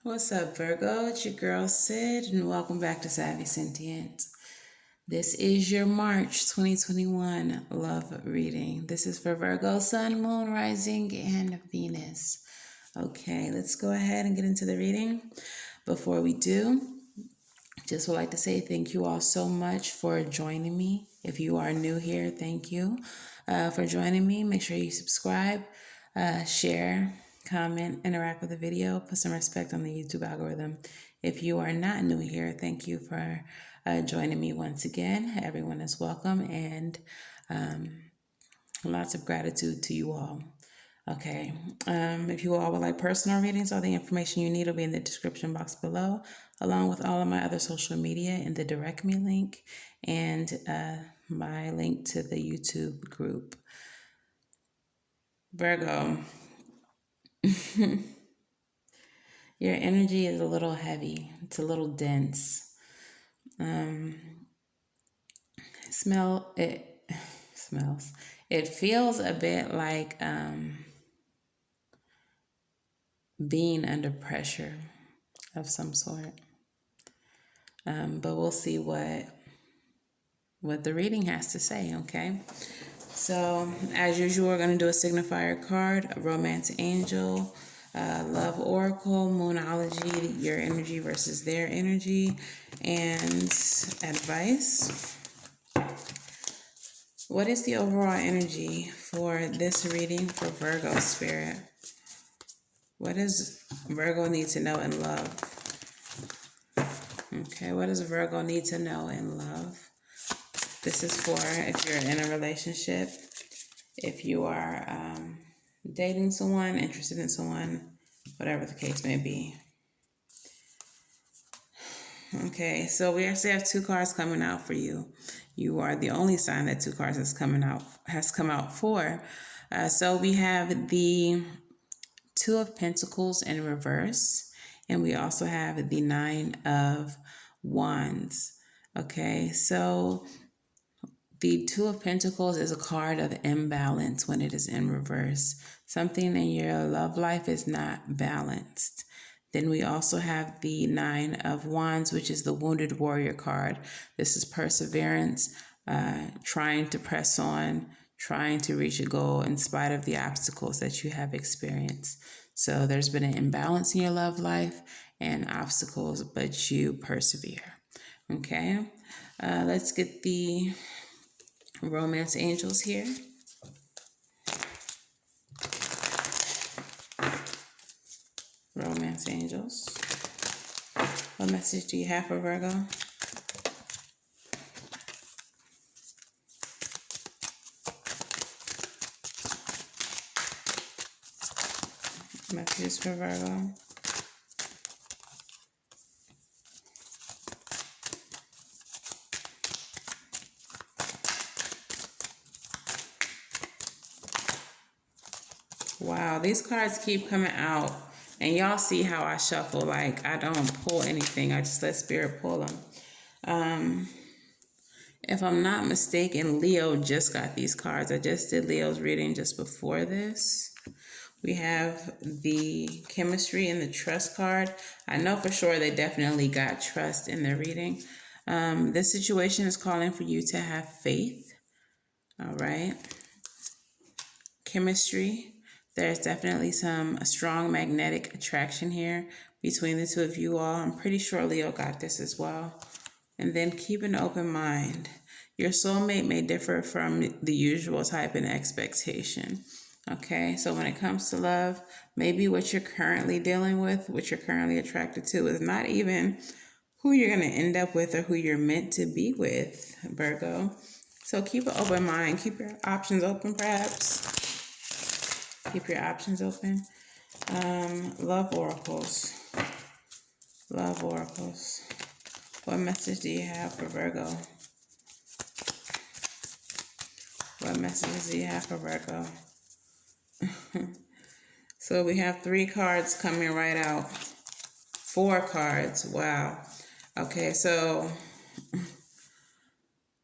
What's up, Virgo? It's your girl Sid, and welcome back to Savy, Sentient. This is your March 2021 love reading. This is for Virgo, Sun, Moon, Rising, and Venus. Okay, let's go ahead and get into the reading. Before we do, just would like to say thank you all so much for joining me. If you are new here, thank you for joining me. Make sure you subscribe, share, comment, interact with the video, put some respect on the YouTube algorithm. If you are not new here, thank you for joining me once again. Everyone is welcome, and lots of gratitude to you all. Okay, if you all would like personal readings, all the information you need will be in the description box below, along with all of my other social media in the direct me link and my link to the YouTube group. Virgo, your energy is a little heavy. It's a little dense. It feels a bit like being under pressure of some sort. But we'll see what the reading has to say, okay? So, as usual, we're going to do a signifier card, a romance angel, love oracle, moonology, your energy versus their energy, and advice. What is the overall energy for this reading for Virgo spirit? What does Virgo need to know in love? Okay, what does Virgo need to know in love? This is for if you're in a relationship, if you are dating someone, interested in someone, whatever the case may be. Okay, so we actually have two cards coming out for you. You are the only sign that two cards has come out for. So we have the Two of Pentacles in reverse, and we also have the Nine of Wands. Okay, so the Two of Pentacles is a card of imbalance when it is in reverse. Something in your love life is not balanced. Then we also have the Nine of Wands, which is the Wounded Warrior card. This is perseverance, trying to press on, trying to reach a goal in spite of the obstacles that you have experienced. So there's been an imbalance in your love life and obstacles, but you persevere. Okay, let's get the romance angels here. Romance angels. What message do you have for Virgo? Messages for Virgo. Wow, these cards keep coming out. And y'all see how I shuffle. Like, I don't pull anything. I just let Spirit pull them. If I'm not mistaken, Leo just got these cards. I just did Leo's reading just before this. We have the chemistry and the trust card. I know for sure they definitely got trust in their reading. This situation is calling for you to have faith. All right. Chemistry. There's definitely a strong magnetic attraction here between the two of you all. I'm pretty sure Leo got this as well. And then keep an open mind. Your soulmate may differ from the usual type and expectation. Okay, so when it comes to love, maybe what you're currently dealing with, what you're currently attracted to, is not even who you're going to end up with or who you're meant to be with, Virgo. So keep an open mind. Keep your options open, perhaps. Keep your options open. Love oracles. Love oracles. What message do you have for Virgo? What messages do you have for Virgo? So we have 3 cards coming right out. 4 cards. Wow. Okay, so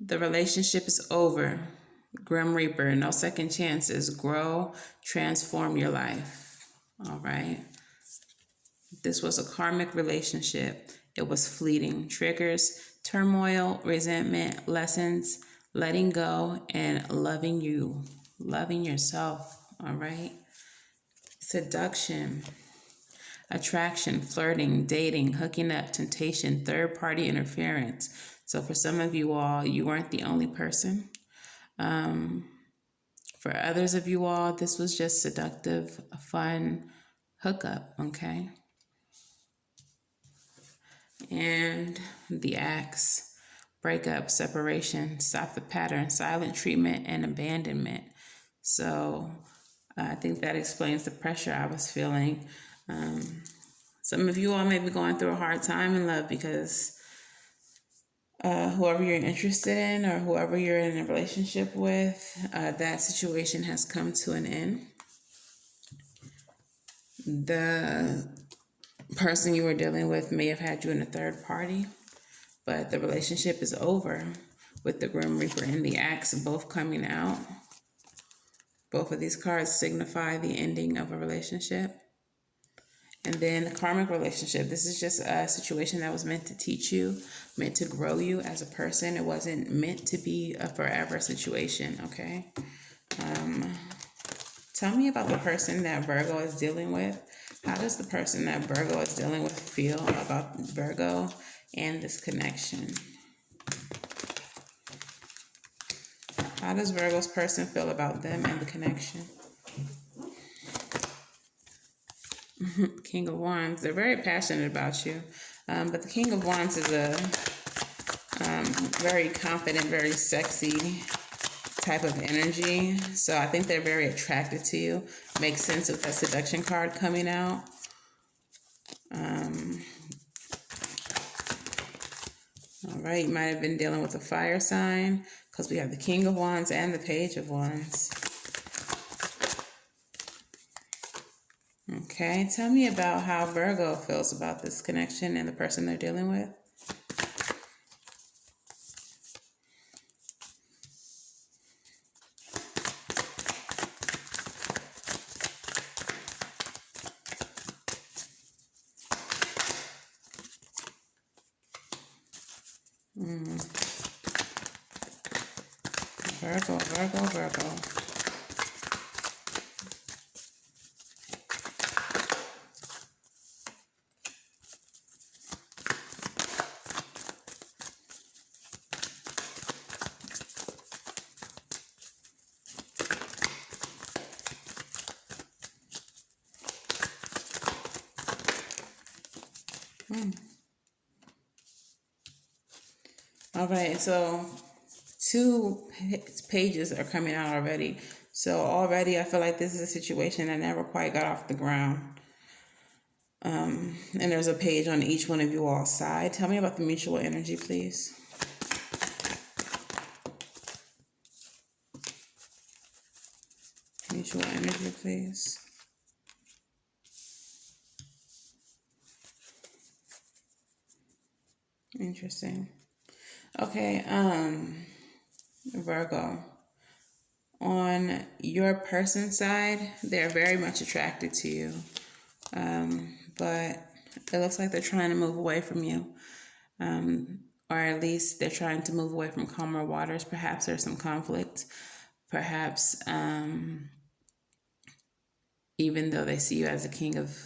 the relationship is over. Grim Reaper, no second chances. Grow, transform your life. All right. This was a karmic relationship. It was fleeting. Triggers, turmoil, resentment, lessons, letting go, and loving you, loving yourself. All right. Seduction, attraction, flirting, dating, hooking up, temptation, third party interference. So for some of you all, you weren't the only person. For others of you all, this was just seductive, fun hookup, okay? And the acts, breakup, separation, stop the pattern, silent treatment, and abandonment. So I think that explains the pressure I was feeling. Some of you all may be going through a hard time in love because whoever you're interested in or whoever you're in a relationship with, that situation has come to an end. The person you were dealing with may have had you in a third party, but the relationship is over with the Grim Reaper and the Axe both coming out. Both of these cards signify the ending of a relationship. And then the karmic relationship. This is just a situation that was meant to teach you, meant to grow you as a person. It wasn't meant to be a forever situation, okay? Tell me about the person that Virgo is dealing with. How does the person that Virgo is dealing with feel about Virgo and this connection? How does Virgo's person feel about them and the connection? King of Wands. They're very passionate about you. But the King of Wands is a very confident, very sexy type of energy. So I think they're very attracted to you. Makes sense with that seduction card coming out. All right, you might have been dealing with a fire sign because we have the King of Wands and the Page of Wands. Okay, tell me about how Virgo feels about this connection and the person they're dealing with. Virgo, Virgo, Virgo. All right, so 2 pages are coming out already. So already I feel like this is a situation that never quite got off the ground. And there's a page on each one of you all's side. Tell me about the mutual energy, please. Mutual energy, please. Interesting. Okay, Virgo. On your person's side, they're very much attracted to you. But it looks like they're trying to move away from you. Or at least they're trying to move away from calmer waters. Perhaps there's some conflict. Perhaps even though they see you as a King of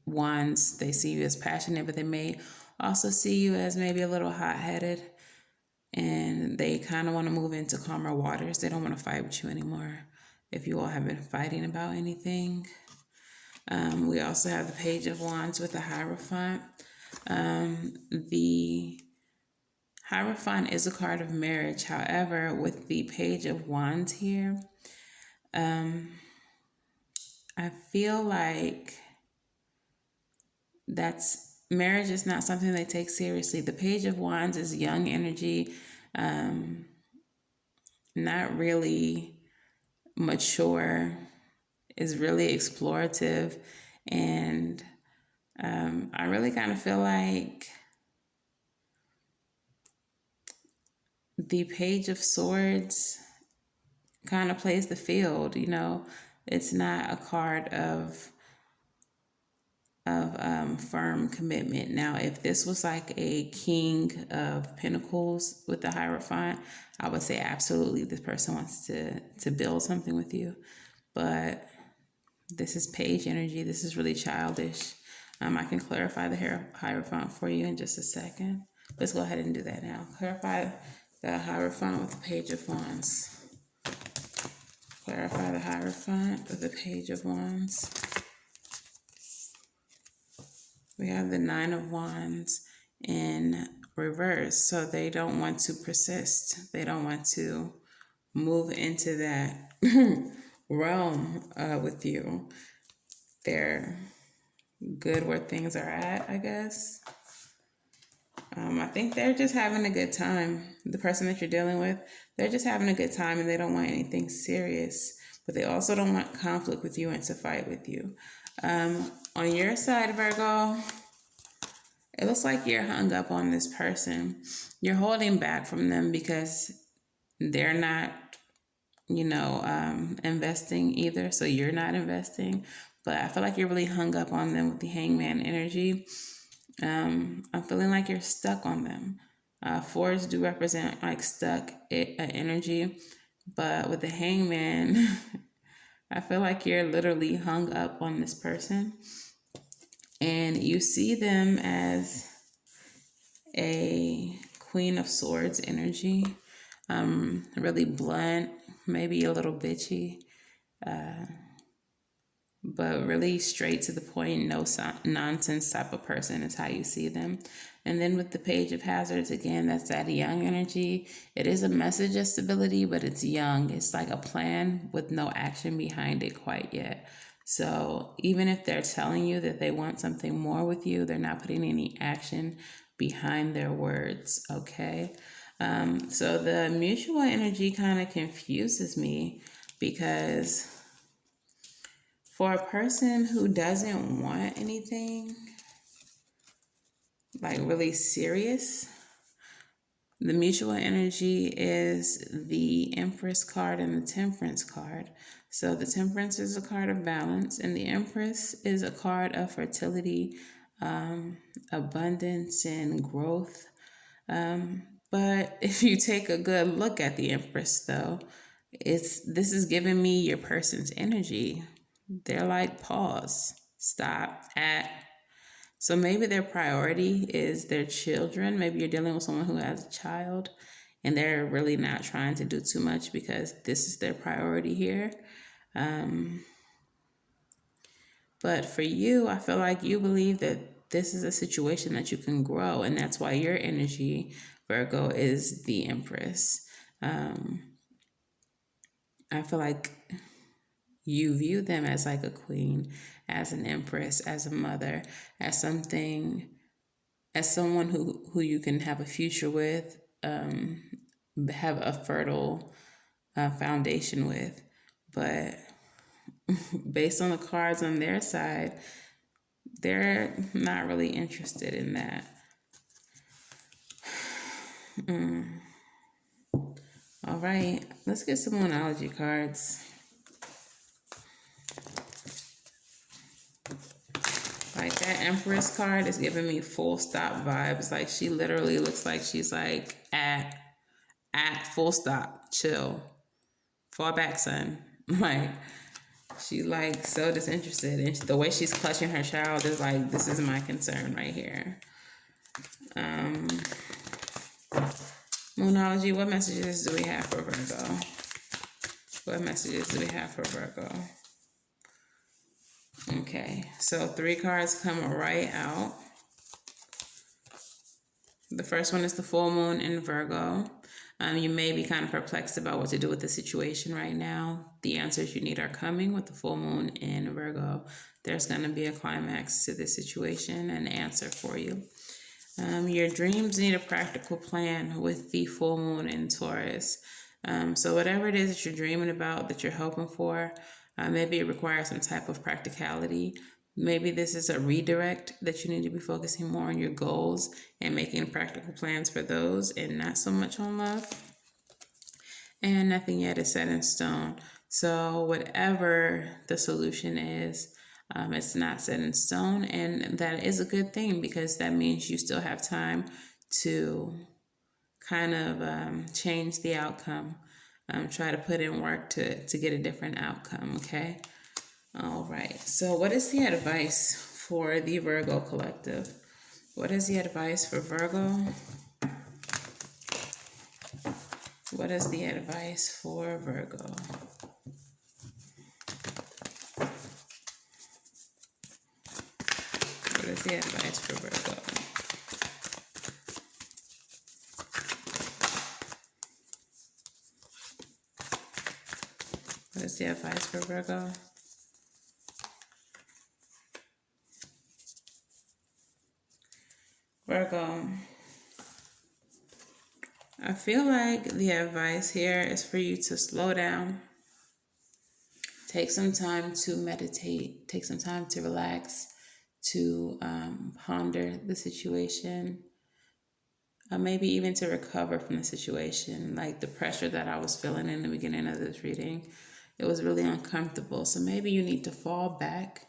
Wands, they see you as passionate, but they may also see you as maybe a little hot-headed. And they kind of want to move into calmer waters. They don't want to fight with you anymore if you all have been fighting about anything. We also have the Page of Wands with the Hierophant. The Hierophant is a card of marriage. However, with the Page of Wands here, I feel like marriage is not something they take seriously. The Page of Wands is young energy, not really mature, is really explorative. And I really kind of feel like the Page of Swords kind of plays the field, you know. It's not a card of firm commitment. Now, if this was like a King of Pentacles with the Hierophant, I would say absolutely this person wants to build something with you. But this is Page energy. This is really childish. I can clarify the Hierophant for you in just a second. Let's go ahead and do that now. Clarify the Hierophant with the Page of Wands. Clarify the Hierophant with the Page of Wands. We have the Nine of Wands in reverse. So they don't want to persist. They don't want to move into that realm with you. They're good where things are at, I guess. I think they're just having a good time. The person that you're dealing with, they're just having a good time and they don't want anything serious. But they also don't want conflict with you and to fight with you. On your side, Virgo, it looks like you're hung up on this person. You're holding back from them because they're not, investing either. So you're not investing. But I feel like you're really hung up on them with the Hangman energy. I'm feeling like you're stuck on them. Fours do represent like stuck energy. But with the Hangman, I feel like you're literally hung up on this person. And you see them as a Queen of Swords energy. Really blunt, maybe a little bitchy. But really straight to the point, no nonsense type of person is how you see them. And then with the Page of Hazards, again, that's that young energy. It is a message of stability, but it's young. It's like a plan with no action behind it quite yet. So even if they're telling you that they want something more with you, they're not putting any action behind their words, okay? So the mutual energy kind of confuses me because for a person who doesn't want anything, like really serious, the mutual energy is the Empress card and the Temperance card. So the Temperance is a card of balance, and the Empress is a card of fertility, abundance, and growth. But if you take a good look at the Empress, though, this is giving me your person's energy. They're like, pause, stop, so maybe their priority is their children. Maybe you're dealing with someone who has a child and they're really not trying to do too much because this is their priority here. But for you, I feel like you believe that this is a situation that you can grow, and that's why your energy, Virgo, is the Empress. I feel like you view them as like a queen, as an empress, as a mother, as something, as someone who you can have a future with, have a fertile foundation with. But based on the cards on their side, they're not really interested in that. All right, let's get some Moonology cards. Like that Empress card is giving me full stop vibes. Like she literally looks like she's like at full stop, chill, fall back, son. Like she like so disinterested, and the way she's clutching her child is like, this is my concern right here. Moonology, what messages do we have for Virgo? What messages do we have for Virgo? Okay, so 3 cards come right out. The first one is the full moon in Virgo. You may be kind of perplexed about what to do with the situation right now. The answers you need are coming with the full moon in Virgo. There's going to be a climax to this situation, an answer for you. Your dreams need a practical plan with the full moon in Taurus. So whatever it is that you're dreaming about, that you're hoping for, maybe it requires some type of practicality. Maybe this is a redirect that you need to be focusing more on your goals and making practical plans for those and not so much on love. And nothing yet is set in stone. So whatever the solution is, It's not set in stone, and that is a good thing because that means you still have time to kind of change the outcome. Try to put in work to get a different outcome, okay? All right. So what is the advice for the Virgo collective? What is the advice for Virgo? What is the advice for Virgo? What is the advice for Virgo? What is the advice for Virgo? Virgo, I feel like the advice here is for you to slow down. Take some time to meditate. Take some time to relax, to ponder the situation. Maybe even to recover from the situation, like the pressure that I was feeling in the beginning of this reading. It was really uncomfortable. So maybe you need to fall back,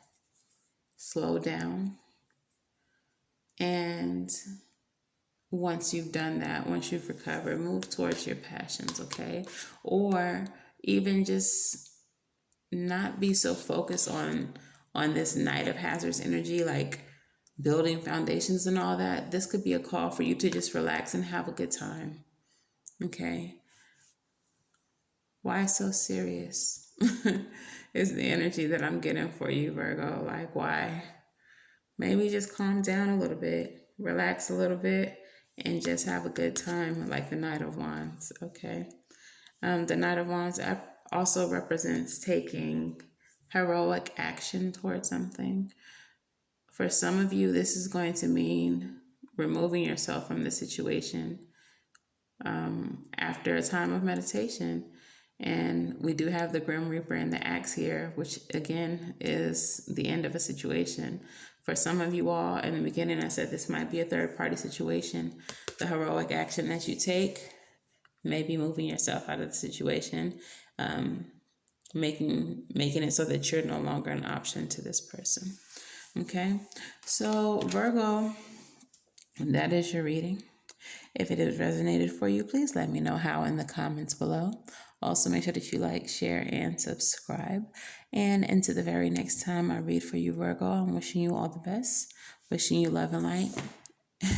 slow down, and once you've done that, once you've recovered, move towards your passions, okay? Or even just not be so focused on this Knight of Hazards energy, like building foundations and all that. This could be a call for you to just relax and have a good time, okay? Why so serious? Is the energy that I'm getting for you, Virgo. Like, why? Maybe just calm down a little bit, relax a little bit, and just have a good time, like the Knight of Wands, okay? The Knight of Wands also represents taking heroic action towards something. For some of you, this is going to mean removing yourself from the situation after a time of meditation. And we do have the Grim Reaper and the Axe here, which again is the end of a situation. For some of you all, in the beginning, I said this might be a third-party situation. The heroic action that you take, maybe moving yourself out of the situation, making it so that you're no longer an option to this person. Okay, so Virgo, that is your reading. If it has resonated for you, please let me know how in the comments below. Also, make sure that you like, share, and subscribe. And until the very next time I read for you, Virgo, I'm wishing you all the best. Wishing you love and light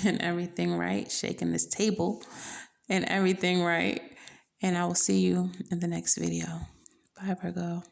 and everything right. Shaking this table and everything right. And I will see you in the next video. Bye, Virgo.